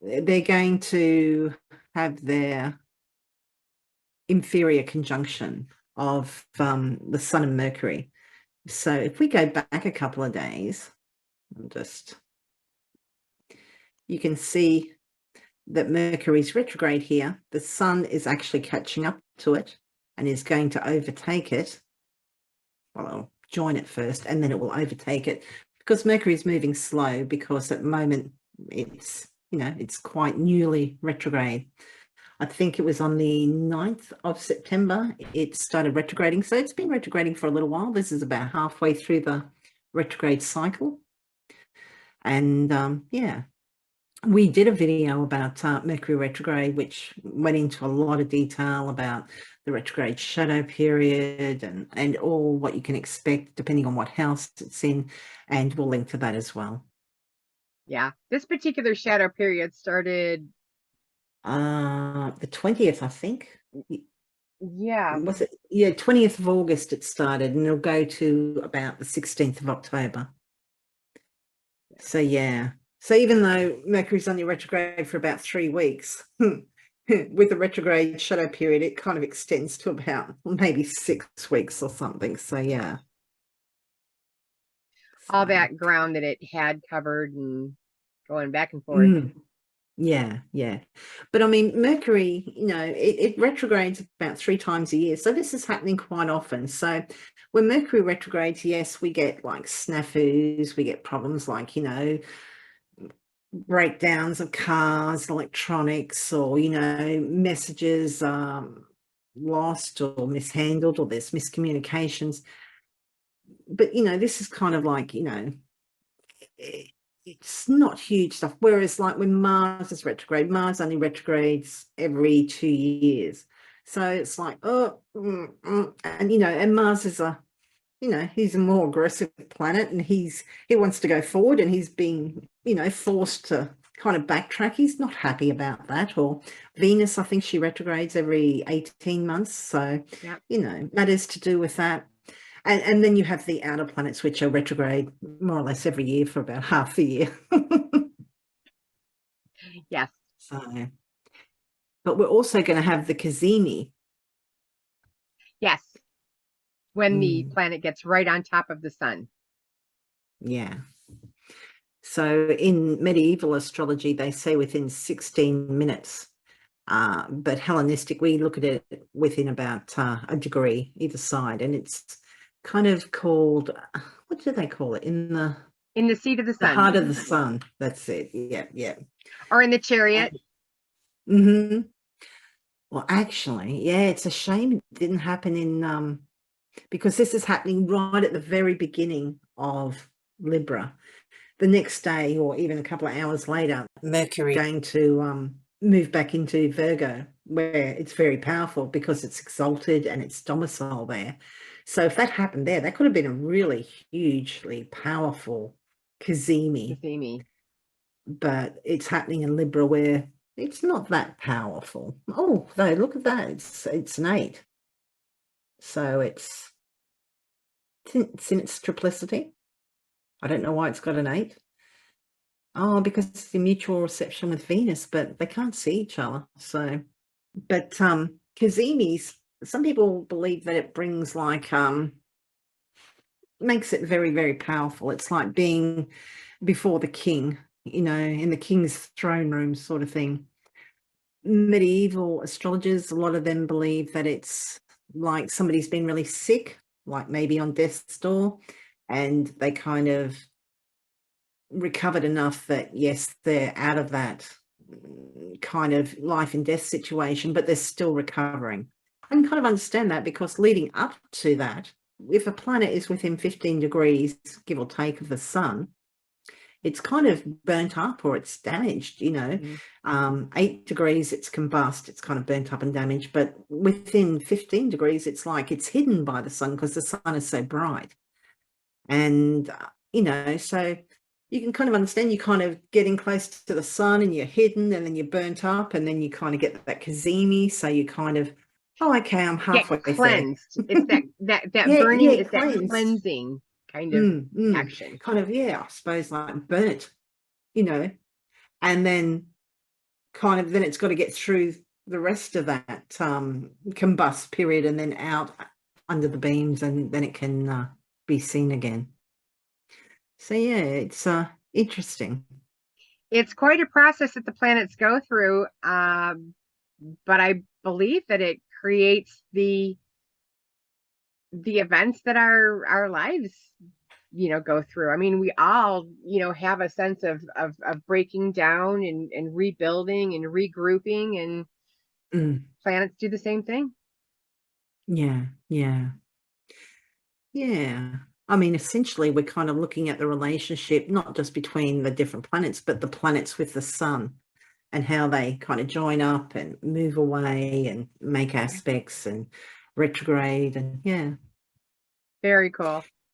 they're going to have their inferior conjunction of the Sun and Mercury. So if we go back a couple of days, you can see that Mercury's retrograde here. The Sun is actually catching up to it and is going to overtake it. Well, it'll join it first and then it will overtake it, because Mercury is moving slow, because at the moment it's, it's quite newly retrograde. I think it was on the 9th of September it started retrograding. So it's been retrograding for a little while. This is about halfway through the retrograde cycle. And yeah, we did a video about Mercury retrograde, which went into a lot of detail about the retrograde shadow period and all what you can expect depending on what house it's in. And we'll link to that as well. Yeah, this particular shadow period started the 20th, I think. Yeah. Was it? Yeah, 20th of August it started, and it'll go to about the 16th of October. So yeah. So even though Mercury's only retrograde for about 3 weeks, with the retrograde shadow period, it kind of extends to about maybe 6 weeks or something. So yeah. All that ground that it had covered and going back and forth. Yeah. But I mean, Mercury, it retrogrades about 3 times a year. So this is happening quite often. So when Mercury retrogrades, yes, we get like snafus, we get problems like, breakdowns of cars, electronics, or, messages lost or mishandled, or there's miscommunications. But, this is kind of like, it's not huge stuff. Whereas like when Mars is retrograde, Mars only retrogrades every 2 years. So it's like, and Mars is he's a more aggressive planet, and he wants to go forward, and he's being, forced to kind of backtrack. He's not happy about that. Or Venus, I think she retrogrades every 18 months. So, Yep. That is to do with that. And then you have the outer planets, which are retrograde more or less every year for about half a year. Yes. So, but we're also going to have the cazimi. Yes. When the planet gets right on top of the sun. Yeah. So in medieval astrology, they say within 16 minutes. But Hellenistic, we look at it within about a degree either side. And it's kind of called, what do they call it? In the seat of the sun. The heart of the sun. That's it. Yeah. Or in the chariot. Well, actually, yeah, it's a shame it didn't happen in because this is happening right at the very beginning of Libra. The next day, or even a couple of hours later, Mercury is going to move back into Virgo, where it's very powerful because it's exalted and it's domicile there. So if that happened there, that could have been a really hugely powerful cazimi. But it's happening in Libra, where it's not that powerful. Oh, though, look at that. It's an 8. So it's in its triplicity. I don't know why it's got an 8. Oh, because it's the mutual reception with Venus, but they can't see each other. So, but cazimis, some people believe that it brings like makes it very, very powerful. It's like being before the king, in the king's throne room sort of thing. Medieval astrologers, a lot of them believe that it's like somebody's been really sick, like maybe on death's door, and they kind of recovered enough that, yes, they're out of that kind of life and death situation, but they're still recovering. I can kind of understand that, because leading up to that, if a planet is within 15 degrees, give or take, of the sun, it's kind of burnt up or it's damaged, 8 degrees, it's combust, it's kind of burnt up and damaged. But within 15 degrees, it's like it's hidden by the sun because the sun is so bright. And, so you can kind of understand, you're kind of getting close to the sun and you're hidden, and then you're burnt up, and then you kind of get that cazimi. So you kind of, okay, I'm halfway cleansed. There. It's that burning, it's that cleansing kind of action. Kind of, I suppose, like burnt, and then kind of then it's got to get through the rest of that combust period and then out under the beams, and then it can be seen again. So yeah, it's interesting. It's quite a process that the planets go through, but I believe that it creates the events that our lives, go through. I mean, we all, have a sense of breaking down and rebuilding and regrouping, and planets do the same thing. Yeah, yeah. Yeah. I mean, essentially, we're kind of looking at the relationship, not just between the different planets, but the planets with the sun and how they kind of join up and move away and make aspects and retrograde. And yeah. Very cool.